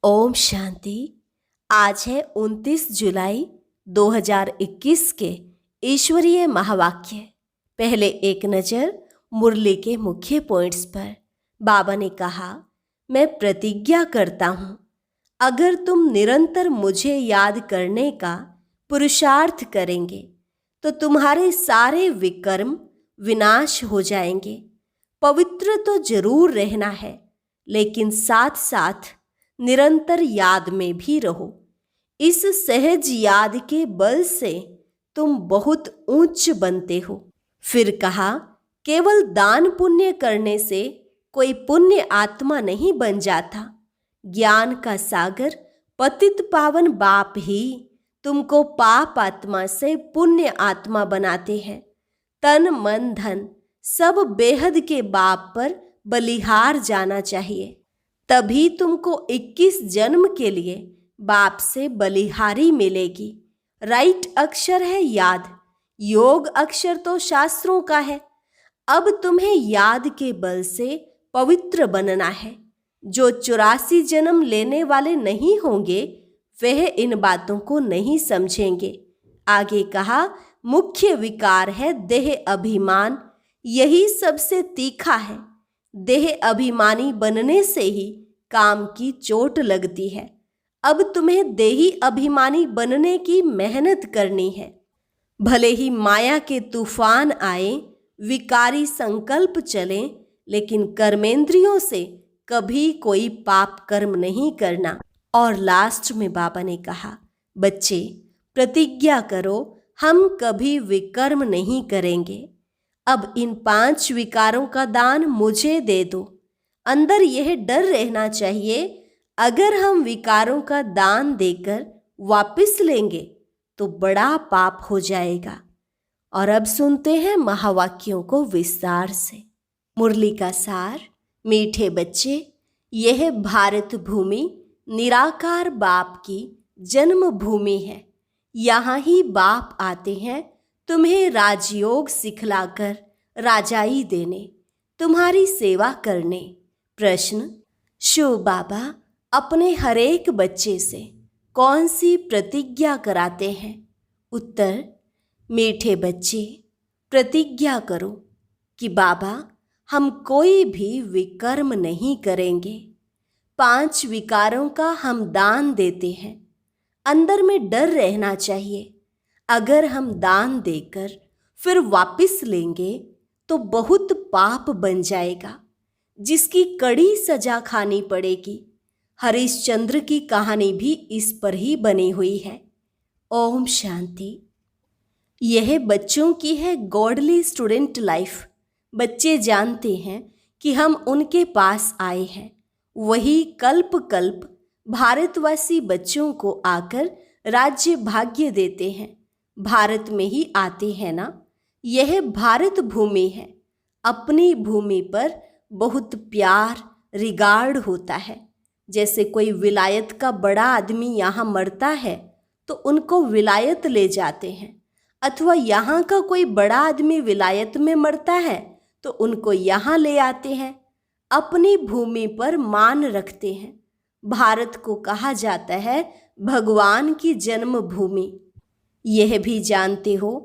ओम शांति। आज है 29 जुलाई 2021 के ईश्वरीय महावाक्य। पहले एक नज़र मुरली के मुख्य पॉइंट्स पर। बाबा ने कहा, मैं प्रतिज्ञा करता हूँ, अगर तुम निरंतर मुझे याद करने का पुरुषार्थ करेंगे तो तुम्हारे सारे विकर्म विनाश हो जाएंगे। पवित्र तो जरूर रहना है, लेकिन साथ साथ निरंतर याद में भी रहो। इस सहज याद के बल से तुम बहुत ऊंच बनते हो। फिर कहा, केवल दान पुण्य करने से कोई पुण्य आत्मा नहीं बन जाता। ज्ञान का सागर पतित पावन बाप ही तुमको पाप आत्मा से पुण्य आत्मा बनाते हैं। तन मन धन सब बेहद के बाप पर बलिहार जाना चाहिए, तभी तुमको 21 जन्म के लिए बाप से बलिहारी मिलेगी। राइट अक्षर है याद, योग अक्षर तो शास्त्रों का है। अब तुम्हें याद के बल से पवित्र बनना है। जो 84 जन्म लेने वाले नहीं होंगे वह इन बातों को नहीं समझेंगे। आगे कहा, मुख्य विकार है देह अभिमान, यही सबसे तीखा है। देह अभिमानी बनने से ही काम की चोट लगती है। अब तुम्हें देही अभिमानी बनने की मेहनत करनी है। भले ही माया के तूफान आए, विकारी संकल्प चले, लेकिन कर्मेंद्रियों से कभी कोई पाप कर्म नहीं करना। और लास्ट में बाबा ने कहा, बच्चे प्रतिज्ञा करो, हम कभी विकर्म नहीं करेंगे। अब इन 5 विकारों का दान मुझे दे दो। अंदर यह डर रहना चाहिए, अगर हम विकारों का दान देकर वापस लेंगे तो बड़ा पाप हो जाएगा। और अब सुनते हैं महावाक्यों को विस्तार से। मुरली का सार। मीठे बच्चे, यह भारत भूमि निराकार बाप की जन्म भूमि है। यहाँ ही बाप आते हैं तुम्हें राजयोग सिखलाकर राजाई देने, तुम्हारी सेवा करने। प्रश्न, शिव बाबा अपने हरेक बच्चे से कौन सी प्रतिज्ञा कराते हैं? उत्तर, मीठे बच्चे प्रतिज्ञा करो कि बाबा हम कोई भी विकर्म नहीं करेंगे। 5 विकारों का हम दान देते हैं। अंदर में डर रहना चाहिए, अगर हम दान देकर फिर वापस लेंगे तो बहुत पाप बन जाएगा, जिसकी कड़ी सजा खानी पड़ेगी। हरिश्चंद्र की कहानी भी इस पर ही बनी हुई है। ओम शांति। यह बच्चों की है गॉडली स्टूडेंट लाइफ। बच्चे जानते हैं कि हम उनके पास आए हैं। वही कल्प कल्प भारतवासी बच्चों को आकर राज्य भाग्य देते हैं। भारत में ही आते हैं ना। यह भारत भूमि है। अपनी भूमि पर बहुत प्यार रिगार्ड होता है। जैसे कोई विलायत का बड़ा आदमी यहाँ मरता है तो उनको विलायत ले जाते हैं, अथवा यहाँ का कोई बड़ा आदमी विलायत में मरता है तो उनको यहाँ ले आते हैं। अपनी भूमि पर मान रखते हैं। भारत को कहा जाता है भगवान की जन्म भूमि। यह भी जानते हो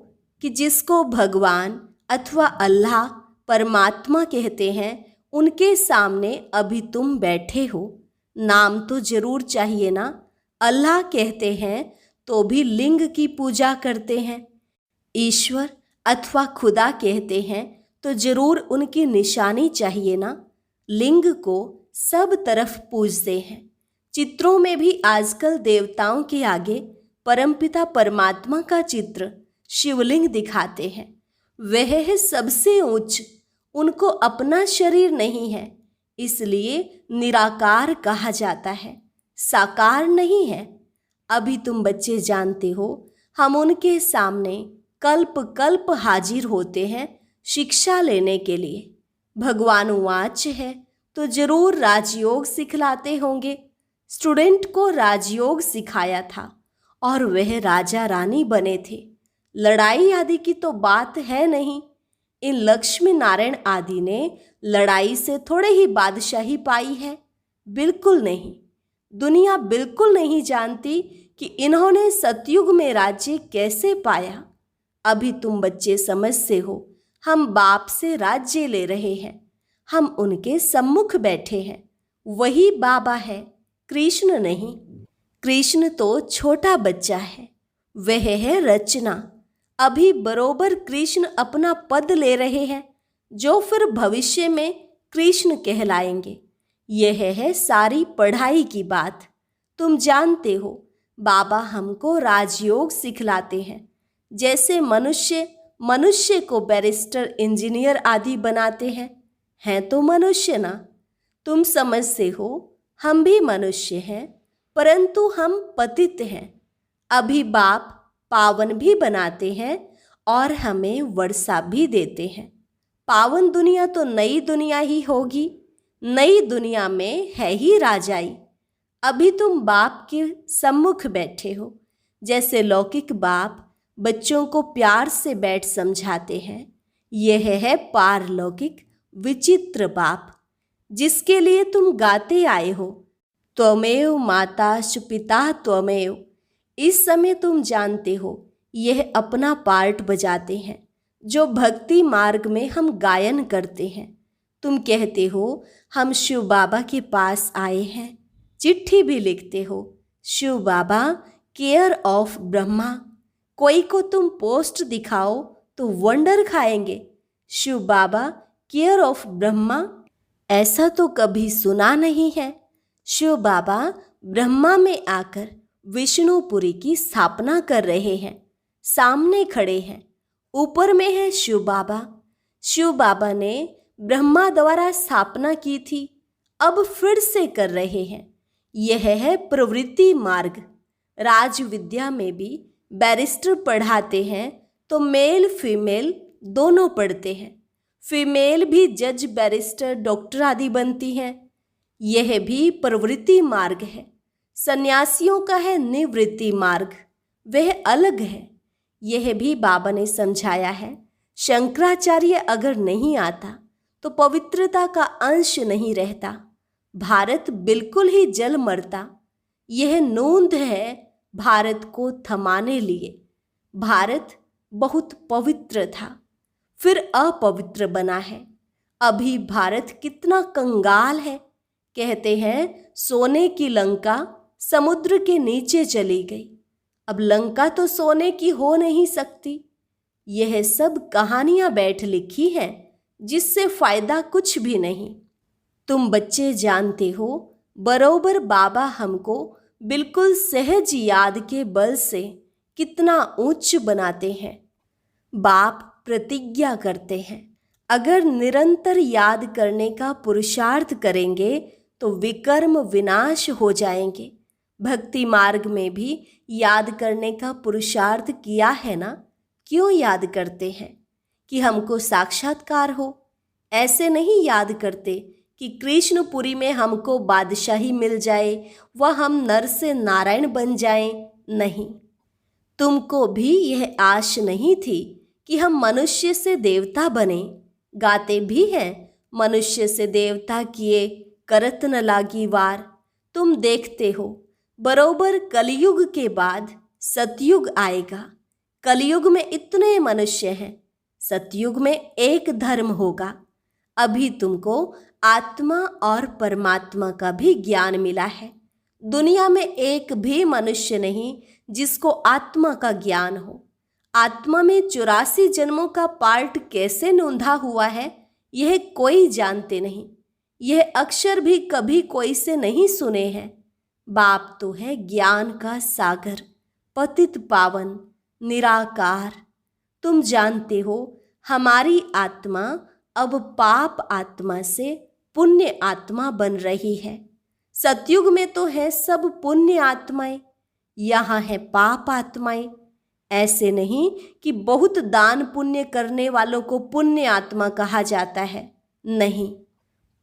कि जिसको भगवान अथवा अल्लाह परमात्मा कहते हैं, उनके सामने अभी तुम बैठे हो। नाम तो जरूर चाहिए ना। अल्लाह कहते हैं तो भी लिंग की पूजा करते हैं। ईश्वर अथवा खुदा कहते हैं तो जरूर उनकी निशानी चाहिए ना। लिंग को सब तरफ पूजते हैं। चित्रों में भी आजकल देवताओं के आगे परमपिता परमात्मा का चित्र शिवलिंग दिखाते हैं। वह है सबसे ऊंच। उनको अपना शरीर नहीं है, इसलिए निराकार कहा जाता है, साकार नहीं है। अभी तुम बच्चे जानते हो, हम उनके सामने कल्प कल्प हाजिर होते हैं शिक्षा लेने के लिए। भगवान वाच है तो जरूर राजयोग सिखलाते होंगे। स्टूडेंट को राजयोग सिखाया था और वह राजा रानी बने थे। लड़ाई आदि की तो बात है नहीं। इन लक्ष्मी नारायण आदि ने लड़ाई से थोड़े ही बादशाही पाई है, बिल्कुल नहीं। दुनिया बिल्कुल नहीं जानती कि इन्होंने सतयुग में राज्य कैसे पाया। अभी तुम बच्चे समझते हो, हम बाप से राज्य ले रहे हैं, हम उनके सम्मुख बैठे हैं। वही बाबा है, कृष्ण नहीं। कृष्ण तो छोटा बच्चा है, वह है रचना। अभी बरोबर कृष्ण अपना पद ले रहे हैं, जो फिर भविष्य में कृष्ण कहलाएंगे। यह है सारी पढ़ाई की बात। तुम जानते हो, बाबा हमको राजयोग सिखलाते हैं। जैसे मनुष्य को बैरिस्टर, इंजीनियर आदि बनाते हैं तो मनुष्य ना। तुम समझते हो, हम भी मनुष्य हैं, परंतु हम पतित हैं। अभी बाप पावन भी बनाते हैं और हमें वर्षा भी देते हैं। पावन दुनिया तो नई दुनिया ही होगी, नई दुनिया में है ही राजाई। अभी तुम बाप के सम्मुख बैठे हो। जैसे लौकिक बाप बच्चों को प्यार से बैठ समझाते हैं, यह है पारलौकिक विचित्र बाप, जिसके लिए तुम गाते आए हो, त्वमेव माता पिता त्वमेव। इस समय तुम जानते हो, यह अपना पार्ट बजाते हैं, जो भक्ति मार्ग में हम गायन करते हैं। तुम कहते हो, हम शिव बाबा के पास आए हैं, चिट्ठी भी लिखते हो, शिव बाबा केयर ऑफ ब्रह्मा। कोई को तुम पोस्ट दिखाओ तो वंडर खाएंगे, शिव बाबा केयर ऑफ ब्रह्मा। ऐसा तो कभी सुना नहीं है। शिव बाबा ब्रह्मा में आकर विष्णुपुरी की स्थापना कर रहे हैं, सामने खड़े हैं। ऊपर में है शिव बाबा। शिव बाबा ने ब्रह्मा द्वारा स्थापना की थी, अब फिर से कर रहे हैं। यह है प्रवृत्ति मार्ग। राज विद्या में भी बैरिस्टर पढ़ाते हैं तो मेल फीमेल दोनों पढ़ते हैं। फीमेल भी जज, बैरिस्टर, डॉक्टर आदि बनती हैं। यह भी प्रवृत्ति मार्ग है। सन्यासियों का है निवृत्ति मार्ग, वह अलग है। यह भी बाबा ने समझाया है। शंकराचार्य अगर नहीं आता तो पवित्रता का अंश नहीं रहता, भारत बिल्कुल ही जल मरता। यह नोंद है भारत को थमाने लिए। भारत बहुत पवित्र था, फिर अपवित्र बना है। अभी भारत कितना कंगाल है। कहते हैं सोने की लंका समुद्र के नीचे चली गई। अब लंका तो सोने की हो नहीं सकती। यह सब कहानियां बैठ लिखी हैं, जिससे फायदा कुछ भी नहीं। तुम बच्चे जानते हो, बरोबर बाबा हमको बिल्कुल सहज याद के बल से कितना उच्च बनाते हैं। बाप प्रतिज्ञा करते हैं, अगर निरंतर याद करने का पुरुषार्थ करेंगे तो विकर्म विनाश हो जाएंगे। भक्ति मार्ग में भी याद करने का पुरुषार्थ किया है ना। क्यों याद करते हैं? कि हमको साक्षात्कार हो। ऐसे नहीं याद करते कि कृष्णपुरी में हमको बादशाही मिल जाए, वह हम नर से नारायण बन जाएं। नहीं, तुमको भी यह आश नहीं थी कि हम मनुष्य से देवता बने। गाते भी हैं, मनुष्य से देवता किए करत न लागी वार। तुम देखते हो, बरोबर कलयुग के बाद सतयुग आएगा। कलयुग में इतने मनुष्य हैं, सतयुग में एक धर्म होगा। अभी तुमको आत्मा और परमात्मा का भी ज्ञान मिला है। दुनिया में एक भी मनुष्य नहीं जिसको आत्मा का ज्ञान हो। आत्मा में 84 जन्मों का पार्ट कैसे नोंधा हुआ है, यह कोई जानते नहीं। यह अक्षर भी कभी कोई से नहीं सुने हैं। बाप तो है ज्ञान का सागर, पतित पावन, निराकार। तुम जानते हो, हमारी आत्मा अब पाप आत्मा से पुण्य आत्मा बन रही है। सतयुग में तो है सब पुण्य आत्माएं, यहाँ है पाप आत्माएं। ऐसे नहीं कि बहुत दान पुण्य करने वालों को पुण्य आत्मा कहा जाता है। नहीं,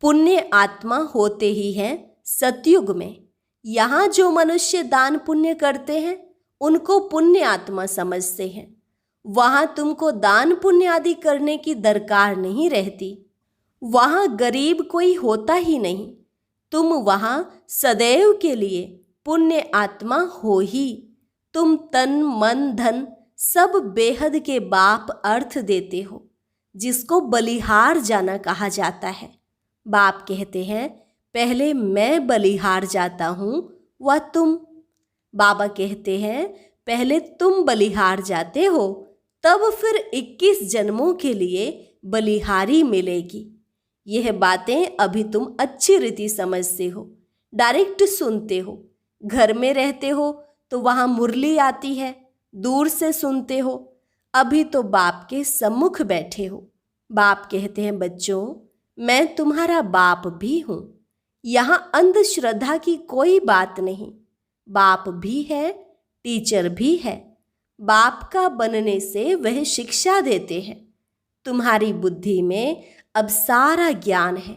पुण्य आत्मा होते ही हैं सतयुग में। यहाँ जो मनुष्य दान पुण्य करते हैं उनको पुण्य आत्मा समझते हैं। वहाँ तुमको दान पुण्य आदि करने की दरकार नहीं रहती। वहाँ गरीब कोई होता ही नहीं। तुम वहाँ सदैव के लिए पुण्य आत्मा हो ही। तुम तन मन धन सब बेहद के बाप अर्थ देते हो, जिसको बलिहार जाना कहा जाता है। बाप कहते हैं पहले मैं बलिहार जाता हूँ व तुम। बाबा कहते हैं पहले तुम बलिहार जाते हो, तब फिर 21 जन्मों के लिए बलिहारी मिलेगी। यह बातें अभी तुम अच्छी रीति समझते हो, डायरेक्ट सुनते हो। घर में रहते हो तो वहाँ मुरली आती है, दूर से सुनते हो। अभी तो बाप के सम्मुख बैठे हो। बाप कहते हैं बच्चों, मैं तुम्हारा बाप भी हूँ। यहाँ अंधश्रद्धा की कोई बात नहीं। बाप भी है, टीचर भी है। बाप का बनने से वह शिक्षा देते हैं। तुम्हारी बुद्धि में अब सारा ज्ञान है।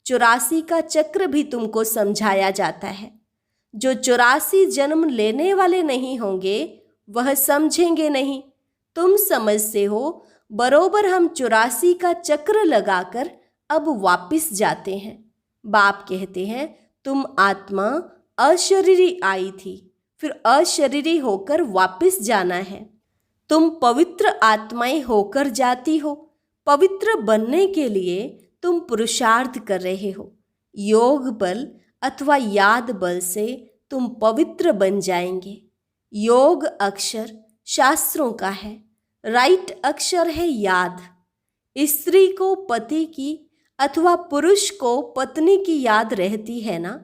84 का चक्र भी तुमको समझाया जाता है। जो 84 जन्म लेने वाले नहीं होंगे वह समझेंगे नहीं। तुम समझते हो बरोबर हम 84 का चक्र लगाकर अब वापिस जाते हैं। बाप कहते हैं तुम आत्मा अशरीरी आई थी, फिर अशरीरी होकर वापिस जाना है। तुम पवित्र आत्माएं होकर जाती हो। पवित्र बनने के लिए तुम पुरुषार्थ कर रहे हो। योग बल अथवा याद बल से तुम पवित्र बन जाएंगे। योग अक्षर शास्त्रों का है, राइट अक्षर है याद। स्त्री को पति की अथवा पुरुष को पत्नी की याद रहती है ना।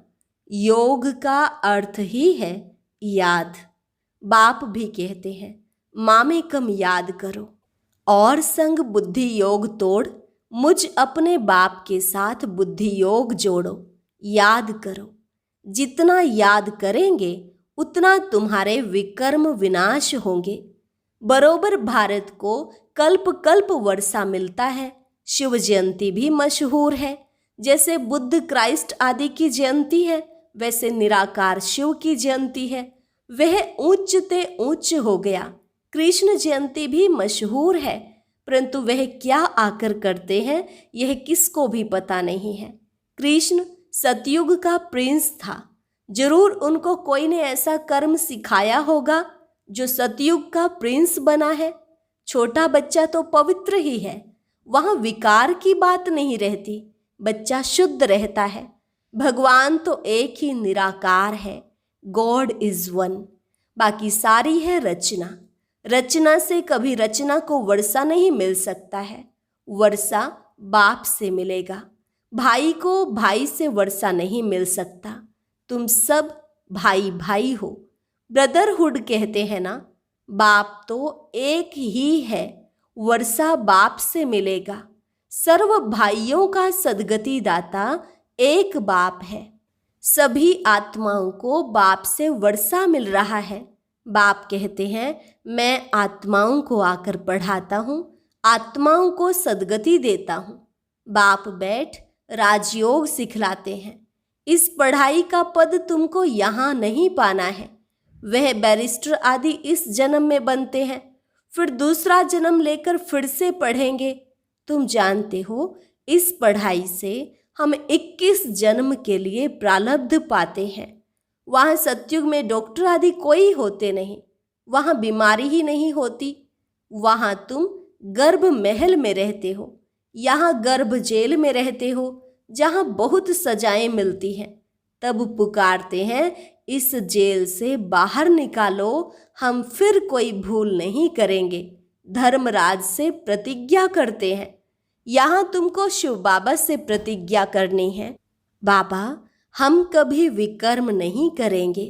योग का अर्थ ही है याद। बाप भी कहते हैं मामेकम याद करो और संग बुद्धि योग तोड़, मुझ अपने बाप के साथ बुद्धि योग जोड़ो। याद करो, जितना याद करेंगे उतना तुम्हारे विकर्म विनाश होंगे। बरोबर भारत को कल्प कल्प वर्षा मिलता है। शिव जयंती भी मशहूर है। जैसे बुद्ध क्राइस्ट आदि की जयंती है, वैसे निराकार शिव की जयंती है। वह ऊंच ते ऊंच हो गया। कृष्ण जयंती भी मशहूर है, परंतु वह क्या आकर करते हैं यह किसको भी पता नहीं है। कृष्ण सतयुग का प्रिंस था। जरूर उनको कोई ने ऐसा कर्म सिखाया होगा जो सतयुग का प्रिंस बना है। छोटा बच्चा तो पवित्र ही है, वहाँ विकार की बात नहीं रहती। बच्चा शुद्ध रहता है। भगवान तो एक ही निराकार है, गॉड इज वन। बाकी सारी है रचना। रचना से कभी रचना को वर्षा नहीं मिल सकता है। वर्षा बाप से मिलेगा। भाई को भाई से वर्षा नहीं मिल सकता। तुम सब भाई भाई हो। ब्रदरहुड कहते हैं ना। बाप तो एक ही है, वर्षा बाप से मिलेगा। सर्व भाइयों का सदगति दाता एक बाप है। सभी आत्माओं को बाप से वर्षा मिल रहा है। बाप कहते हैं मैं आत्माओं को आकर पढ़ाता हूँ, आत्माओं को सदगति देता हूँ। बाप बैठ राजयोग सिखलाते हैं। इस पढ़ाई का पद तुमको यहाँ नहीं पाना है। वह बैरिस्टर आदि इस जन्म में बनते हैं, फिर दूसरा जन्म लेकर फिर से पढ़ेंगे। तुम जानते हो इस पढ़ाई से हम 21 जन्म के लिए प्रारब्ध पाते हैं। वहाँ सतयुग में डॉक्टर आदि कोई होते नहीं, वहाँ बीमारी ही नहीं होती। वहाँ तुम गर्भ महल में रहते हो, यहाँ गर्भ जेल में रहते हो, जहाँ बहुत सजाएं मिलती हैं। तब पुकारते हैं इस जेल से बाहर निकालो, हम फिर कोई भूल नहीं करेंगे। धर्मराज से प्रतिज्ञा करते हैं। यहाँ तुमको शिव बाबा से प्रतिज्ञा करनी है। बाबा हम कभी विकर्म नहीं करेंगे।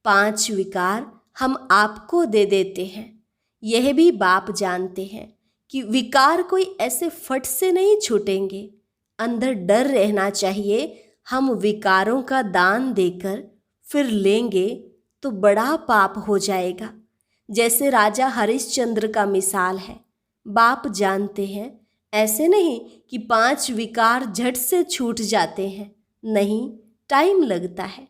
5 विकार हम आपको दे देते हैं। यह भी बाप जानते हैं कि विकार कोई ऐसे फट से नहीं छूटेंगे। अंदर डर रहना चाहिए। हम विकारों का दान देकर फिर लेंगे तो बड़ा पाप हो जाएगा। जैसे राजा हरिश्चंद्र का मिसाल है। बाप जानते हैं ऐसे नहीं कि 5 विकार झट से छूट जाते हैं। नहीं, टाइम लगता है।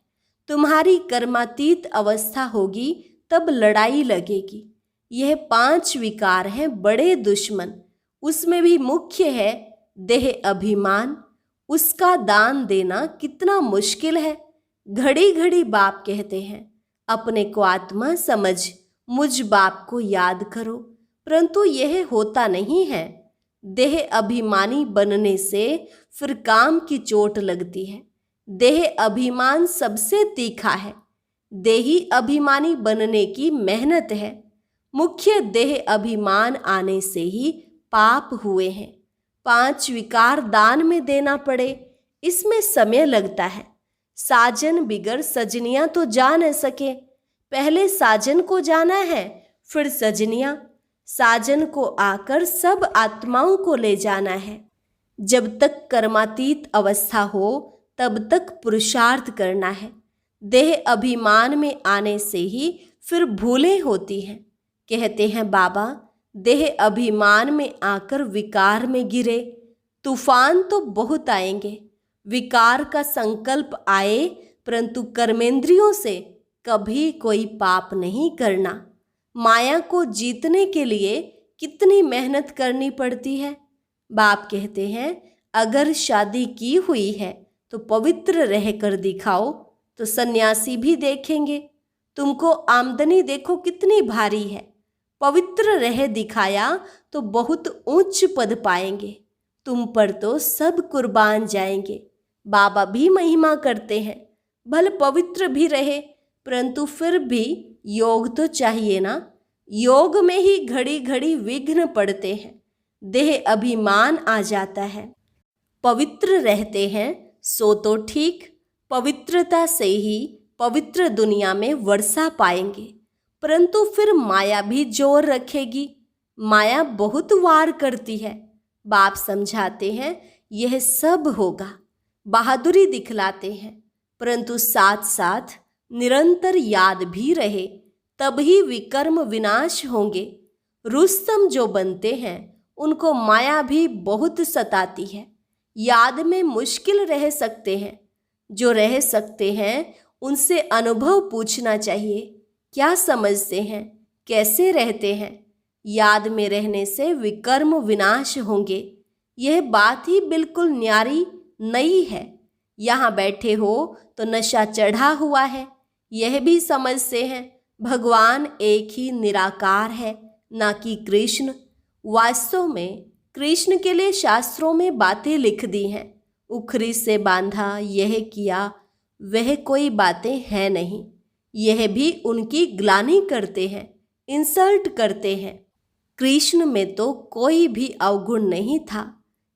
तुम्हारी कर्मातीत अवस्था होगी तब लड़ाई लगेगी। यह 5 विकार हैं बड़े दुश्मन। उसमें भी मुख्य है देह अभिमान। उसका दान देना कितना मुश्किल है। घड़ी घड़ी बाप कहते हैं, अपने को आत्मा समझ, मुझ बाप को याद करो, परंतु यह होता नहीं है। देह अभिमानी बनने से फिर काम की चोट लगती है। देह अभिमान सबसे तीखा है। देही अभिमानी बनने की मेहनत है। मुख्य देह अभिमान आने से ही पाप हुए हैं। 5 विकार दान में देना पड़े, इसमें समय लगता है। साजन बिगर सजनियां तो जा न सके। पहले साजन को जाना है, फिर सजनियां। साजन को आकर सब आत्माओं को ले जाना है। जब तक कर्मातीत अवस्था हो तब तक पुरुषार्थ करना है। देह अभिमान में आने से ही फिर भूलें होती हैं। कहते हैं बाबा, देह अभिमान में आकर विकार में गिरे, तूफान तो बहुत आएंगे। विकार का संकल्प आए, परंतु कर्मेंद्रियों से कभी कोई पाप नहीं करना। माया को जीतने के लिए कितनी मेहनत करनी पड़ती है। बाप कहते हैं, अगर शादी की हुई है तो पवित्र रह कर दिखाओ, तो सन्यासी भी देखेंगे। तुमको आमदनी देखो कितनी भारी है, पवित्र रह दिखाया तो बहुत उच्च पद पाएंगे। तुम पर तो सब कुर्बान जाएंगे। बाबा भी महिमा करते हैं, भले पवित्र भी रहे, परंतु फिर भी योग तो चाहिए ना। योग में ही घड़ी घड़ी विघ्न पड़ते हैं। देह अभिमान आ जाता है। पवित्र रहते हैं सो तो ठीक, पवित्रता से ही पवित्र दुनिया में वर्षा पाएंगे, परंतु फिर माया भी जोर रखेगी। माया बहुत वार करती है। बाप समझाते हैं, यह सब होगा। बहादुरी दिखलाते हैं, परंतु साथ साथ निरंतर याद भी रहे, तभी विकर्म विनाश होंगे। रुस्तम जो बनते हैं उनको माया भी बहुत सताती है। याद में मुश्किल रह सकते हैं। जो रह सकते हैं उनसे अनुभव पूछना चाहिए, क्या समझते हैं, कैसे रहते हैं। याद में रहने से विकर्म विनाश होंगे। यह बात ही बिल्कुल न्यारी नई है। यहाँ बैठे हो तो नशा चढ़ा हुआ है, यह भी समझते हैं। भगवान एक ही निराकार है, ना कि कृष्ण। वास्तव में कृष्ण के लिए शास्त्रों में बातें लिख दी हैं। उखरी से बांधा, यह किया, वह कोई बातें हैं नहीं। यह भी उनकी ग्लानि करते हैं, इंसल्ट करते हैं। कृष्ण में तो कोई भी अवगुण नहीं था।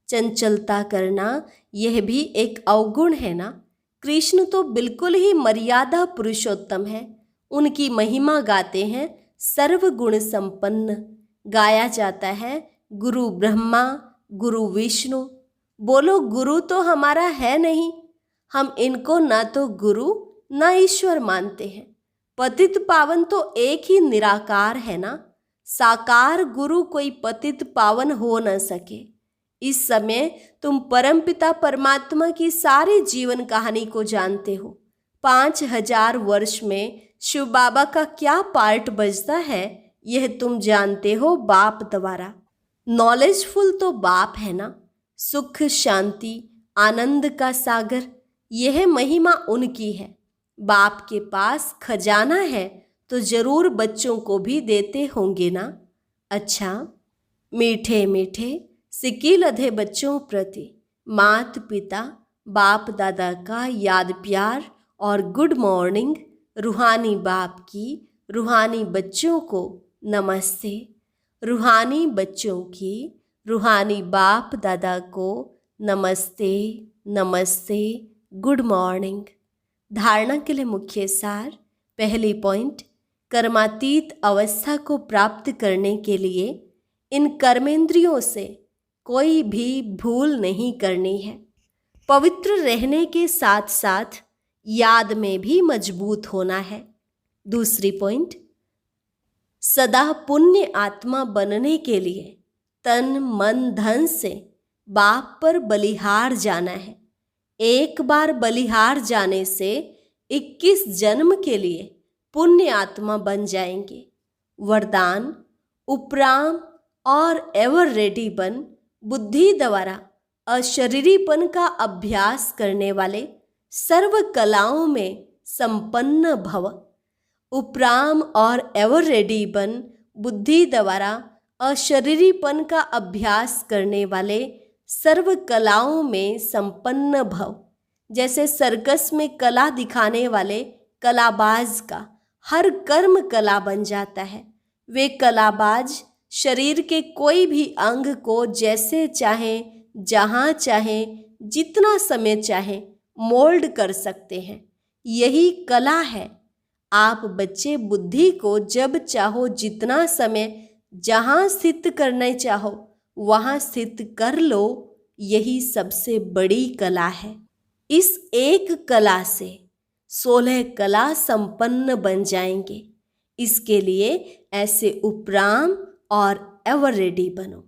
चंचलता करना यह भी एक अवगुण है ना। कृष्ण तो बिल्कुल ही मर्यादा पुरुषोत्तम है। उनकी महिमा गाते हैं सर्वगुण संपन्न। गाया जाता है गुरु ब्रह्मा, गुरु विष्णु। बोलो, गुरु तो हमारा है नहीं। हम इनको ना तो गुरु ना ईश्वर मानते हैं। पतित पावन तो एक ही निराकार है ना। साकार गुरु कोई पतित पावन हो न सके। इस समय तुम परमपिता परमात्मा की सारी जीवन कहानी को जानते हो। 5000 वर्ष में शिव बाबा का क्या पार्ट बजता है, यह तुम जानते हो बाप द्वारा। नॉलेजफुल तो बाप है ना। सुख, शांति, आनंद का सागर, यह महिमा उनकी है। बाप के पास खजाना है तो जरूर बच्चों को भी देते होंगे ना। अच्छा, मीठे मीठे सिक्की लधे बच्चों प्रति मात पिता बाप दादा का याद प्यार और गुड मॉर्निंग। रूहानी बाप की रूहानी बच्चों को नमस्ते। रूहानी बच्चों की रूहानी बाप दादा को नमस्ते नमस्ते, गुड मॉर्निंग। धारणा के लिए मुख्य सार। पहली पॉइंट, कर्मातीत अवस्था को प्राप्त करने के लिए इन कर्मेंद्रियों से कोई भी भूल नहीं करनी है। पवित्र रहने के साथ साथ याद में भी मजबूत होना है। दूसरी पॉइंट, सदा पुण्य आत्मा बनने के लिए तन मन धन से बाप पर बलिहार जाना है। एक बार बलिहार जाने से 21 जन्म के लिए पुण्य आत्मा बन जाएंगे। वरदान, उपराम और एवर रेडी बन बुद्धि द्वारा अशरीरीपन का अभ्यास करने वाले सर्व कलाओं में संपन्न भव। उपराम और एवर रेडी बन बुद्धि द्वारा अशरीरीपन का अभ्यास करने वाले सर्व कलाओं में संपन्न भव। जैसे सर्कस में कला दिखाने वाले कलाबाज का हर कर्म कला बन जाता है। वे कलाबाज शरीर के कोई भी अंग को जैसे चाहें, जहाँ चाहें, जितना समय चाहें मोल्ड कर सकते हैं। यही कला है। आप बच्चे बुद्धि को जब चाहो, जितना समय, जहाँ स्थित करना चाहो वहाँ स्थित कर लो। यही सबसे बड़ी कला है। इस एक कला से 16 कला संपन्न बन जाएंगे। इसके लिए ऐसे उपराम और एवर रेडी बनो।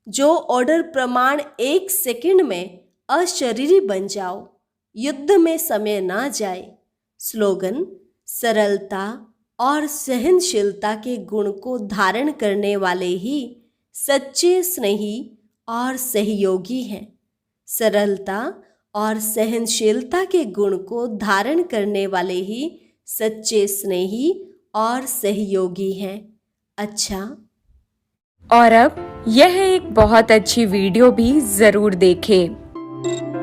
जो ऑर्डर प्रमाण 1 सेकंड में अशरीरी बन जाओ। युद्ध में समय ना जाए। स्लोगन: सरलता और सहनशीलता के गुण को धारण करने वाले ही सच्चे स्नेही और सहयोगी हैं। सरलता और सहनशीलता के गुण को धारण करने वाले ही सच्चे स्नेही और सहयोगी हैं। अच्छा, और अब यह एक बहुत अच्छी वीडियो भी जरूर देखें।